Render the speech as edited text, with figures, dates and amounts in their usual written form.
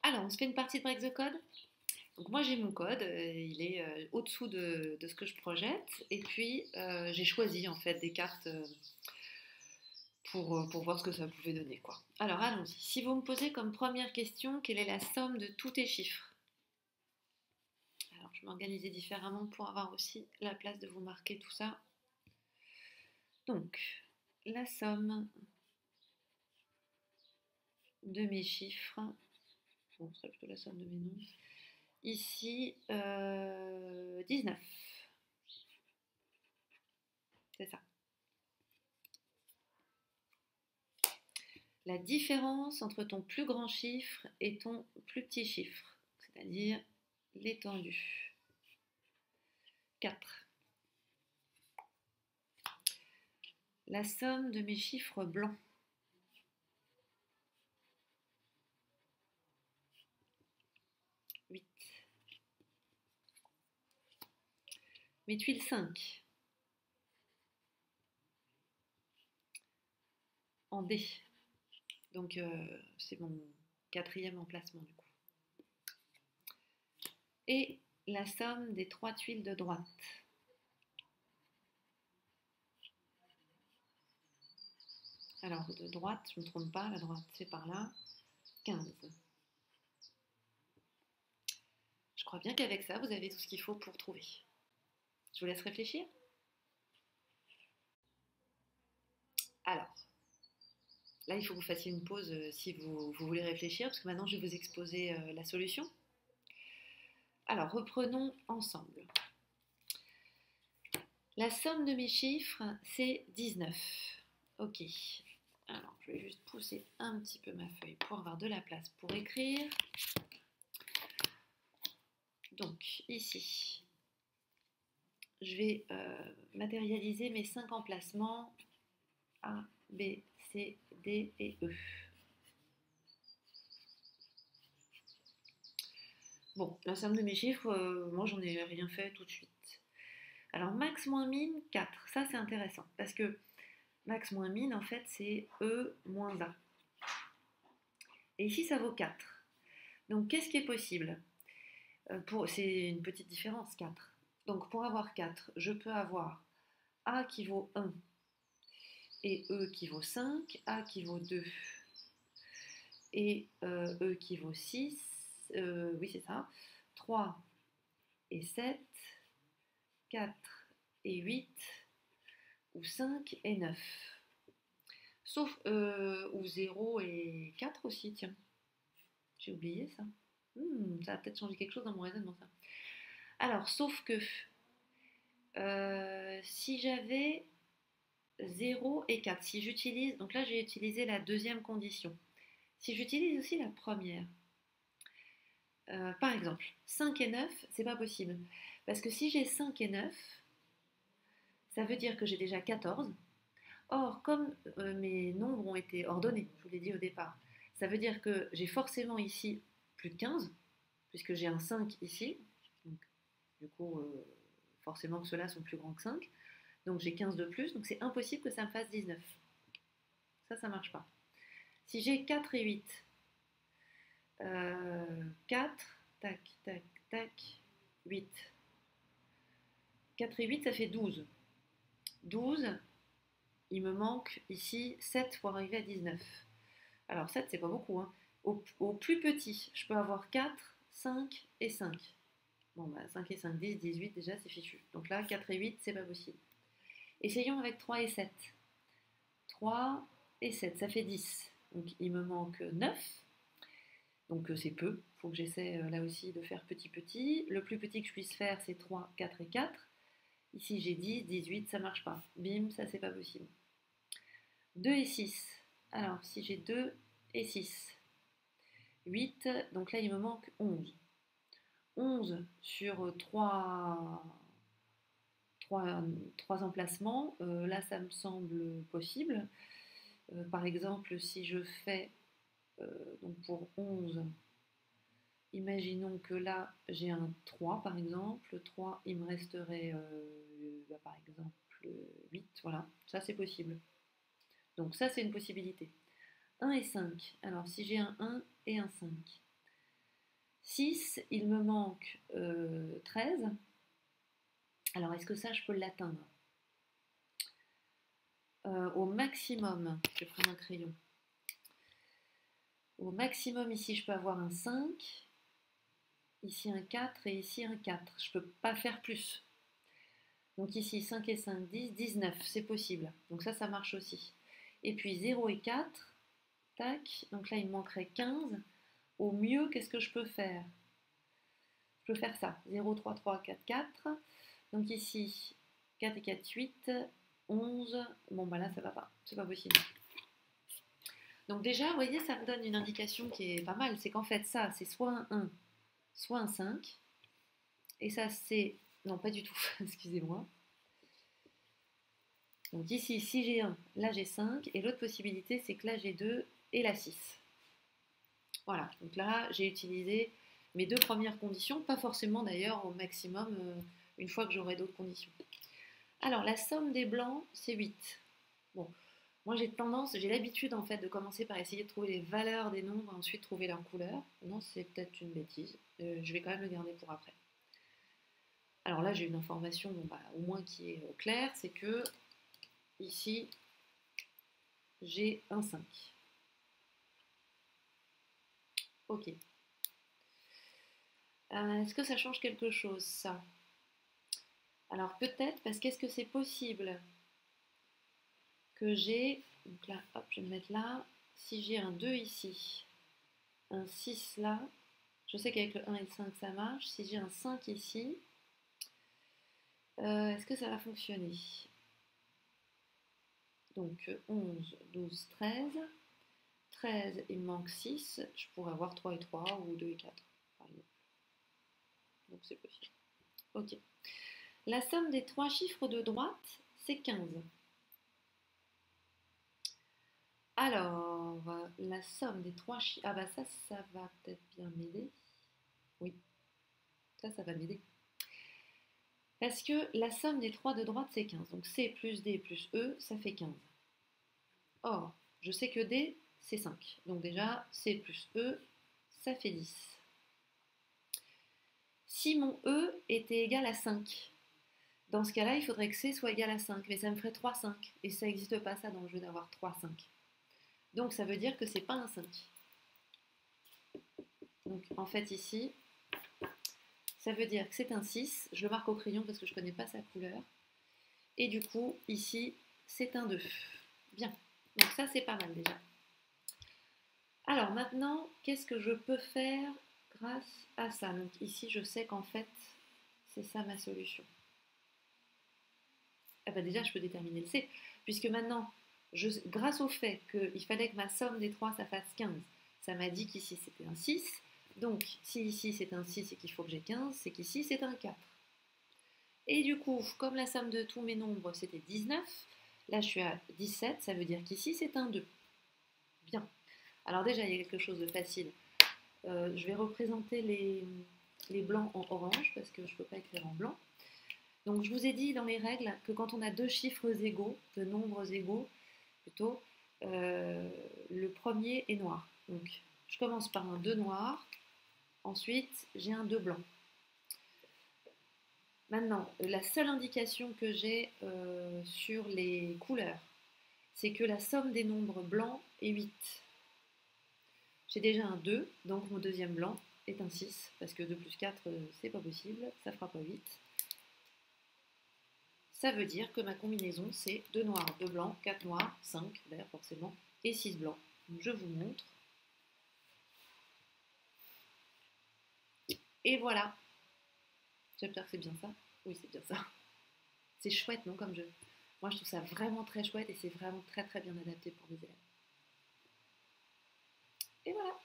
Alors, on se fait une partie de Break the Code. Donc moi j'ai mon code, il est au-dessous de ce que je projette. Et puis j'ai choisi en fait des cartes pour voir ce que ça pouvait donner, quoi. Alors allons-y. Si vous me posez comme première question, quelle est la somme de tous tes chiffres? Alors je vais m'organiser différemment pour avoir aussi la place de vous marquer tout ça. Donc, la somme de mes chiffres, bon, ce serait plutôt la somme de mes nombres, ici 19, c'est ça. La différence entre ton plus grand chiffre et ton plus petit chiffre, c'est-à-dire l'étendue. 4. La somme de mes chiffres blancs. 8. Mes tuiles 5. En D. Donc c'est mon 4e emplacement du coup. Et la somme des 3 tuiles de droite. Alors de droite, je ne me trompe pas, la droite c'est par là. 15. Je crois bien qu'avec ça, vous avez tout ce qu'il faut pour trouver. Je vous laisse réfléchir. Alors, là, il faut que vous fassiez une pause si vous voulez réfléchir, parce que maintenant, je vais vous exposer la solution. Alors, reprenons ensemble. La somme de mes chiffres, c'est 19. Ok. Alors, je vais juste pousser un petit peu ma feuille pour avoir de la place pour écrire. Donc, ici, je vais matérialiser mes 5 emplacements A, B, C, D et E. Bon, la somme de mes chiffres, moi j'en ai rien fait tout de suite. Alors max moins min 4, ça c'est intéressant parce que max moins min en fait c'est E moins A. Et ici ça vaut 4. Donc qu'est-ce qui est possible? C'est une petite différence 4. Donc pour avoir 4, je peux avoir A qui vaut 1 et E qui vaut 5, A qui vaut 2 et E qui vaut 6, oui c'est ça, 3 et 7, 4 et 8, ou 5 et 9. Sauf, ou 0 et 4 aussi, tiens. J'ai oublié ça. Ça va peut-être changer quelque chose dans mon raisonnement, ça. Alors, sauf que, si j'avais 0 et 4, si j'utilise, donc là j'ai utilisé la deuxième condition. Si j'utilise aussi la première, par exemple, 5 et 9, c'est pas possible. Parce que si j'ai 5 et 9, ça veut dire que j'ai déjà 14. Or, comme mes nombres ont été ordonnés, je vous l'ai dit au départ, ça veut dire que j'ai forcément ici plus de 15, puisque j'ai un 5 ici. Donc, du coup, forcément que ceux-là sont plus grands que 5. Donc j'ai 15 de plus, donc c'est impossible que ça me fasse 19. Ça ne marche pas. Si j'ai 4 et 8, 4, tac, tac, tac, 8. 4 et 8, ça fait 12. 12, il me manque ici 7 pour arriver à 19. Alors 7, c'est pas beaucoup. Hein. Au plus petit, je peux avoir 4, 5 et 5. Bon, bah 5 et 5, 10, 18, déjà c'est fichu. Donc là, 4 et 8, c'est pas possible. Essayons avec 3 et 7. 3 et 7, ça fait 10. Donc il me manque 9. Donc c'est peu. Il faut que j'essaie là aussi de faire petit petit. Le plus petit que je puisse faire, c'est 3, 4 et 4. Ici j'ai 10, 18, ça marche pas. Bim, ça c'est pas possible. 2 et 6. Alors si j'ai 2 et 6. 8, donc là il me manque 11. 11 sur 3 emplacements, là ça me semble possible. Par exemple, si je fais, donc pour 11, imaginons que là j'ai un 3 par exemple, 3 il me resterait par exemple 8, voilà, ça c'est possible. Donc ça c'est une possibilité. 1 et 5, alors si j'ai un 1 et un 5, 6, il me manque 13. Alors, est-ce que ça, je peux l'atteindre? Au maximum, je vais prendre un crayon. Au maximum, ici, je peux avoir un 5, ici un 4 et ici un 4. Je ne peux pas faire plus. Donc ici, 5 et 5, 10, 19, c'est possible. Donc ça marche aussi. Et puis 0 et 4, tac. Donc là, il me manquerait 15. Au mieux, qu'est-ce que je peux faire? Je peux faire ça. 0, 3, 3, 4, 4. Donc ici, 4 et 4, 8, 11. Bon, bah là, ça va pas. C'est pas possible. Donc déjà, vous voyez, ça me donne une indication qui est pas mal. C'est qu'en fait, ça, c'est soit un 1, soit un 5. Et ça, c'est... Non, pas du tout. Excusez-moi. Donc ici, si j'ai 1, là j'ai 5. Et l'autre possibilité, c'est que là j'ai 2 et la 6. Voilà. Donc là, j'ai utilisé mes deux premières conditions. Pas forcément d'ailleurs au maximum une fois que j'aurai d'autres conditions. Alors, la somme des blancs, c'est 8. Bon, moi j'ai l'habitude en fait de commencer par essayer de trouver les valeurs des nombres et ensuite trouver leur couleur. Non, c'est peut-être une bêtise. Je vais quand même le garder pour après. Alors là, j'ai une information bon, bah, au moins qui est claire, c'est que ici, j'ai un 5. Ok. Est-ce que ça change quelque chose, ça? Alors peut-être, parce qu'est-ce que c'est possible que j'ai... Donc là, hop, je vais me mettre là. Si j'ai un 2 ici, un 6 là, je sais qu'avec le 1 et le 5 ça marche. Si j'ai un 5 ici, est-ce que ça va fonctionner? Donc 11, 12, 13. 13, il me manque 6. Je pourrais avoir 3 et 3 ou 2 et 4, par exemple. Donc c'est possible. Ok. La somme des trois chiffres de droite, c'est 15. Alors, la somme des trois chiffres... Ah bah ça va peut-être bien m'aider. Oui, ça va m'aider. Parce que la somme des trois de droite, c'est 15. Donc C plus D plus E, ça fait 15. Or, je sais que D, c'est 5. Donc déjà, C plus E, ça fait 10. Si mon E était égal à 5, dans ce cas-là, il faudrait que C soit égal à 5. Mais ça me ferait 3, 5. Et ça n'existe pas ça dans le jeu d'avoir 3, 5. Donc ça veut dire que c'est pas un 5. Donc en fait ici, ça veut dire que c'est un 6. Je le marque au crayon parce que je ne connais pas sa couleur. Et du coup, ici, c'est un 2. Bien. Donc ça, c'est pas mal déjà. Alors maintenant, qu'est-ce que je peux faire grâce à ça? Donc ici, je sais qu'en fait, c'est ça ma solution. Ah bah déjà, je peux déterminer le C. Puisque maintenant, grâce au fait qu'il fallait que ma somme des 3, ça fasse 15, ça m'a dit qu'ici, c'était un 6. Donc, si ici, c'est un 6 et qu'il faut que j'ai 15, c'est qu'ici, c'est un 4. Et du coup, comme la somme de tous mes nombres, c'était 19, là, je suis à 17, ça veut dire qu'ici, c'est un 2. Bien. Alors déjà, il y a quelque chose de facile. Je vais représenter les blancs en orange, parce que je ne peux pas écrire en blanc. Donc, je vous ai dit dans les règles que quand on a deux chiffres égaux, de nombres égaux, plutôt, le premier est noir. Donc, je commence par un 2 noir, ensuite, j'ai un 2 blanc. Maintenant, la seule indication que j'ai sur les couleurs, c'est que la somme des nombres blancs est 8. J'ai déjà un 2, donc mon deuxième blanc est un 6, parce que 2 plus 4, c'est pas possible, ça fera pas 8. Ça veut dire que ma combinaison, c'est 2 noirs, 2 blancs, 4 noirs, 5 d'ailleurs forcément, et 6 blancs. Donc je vous montre. Et voilà. J'espère que c'est bien ça. Oui, c'est bien ça. C'est chouette, non, comme jeu. Moi, je trouve ça vraiment très chouette et c'est vraiment très très bien adapté pour des élèves. Et voilà.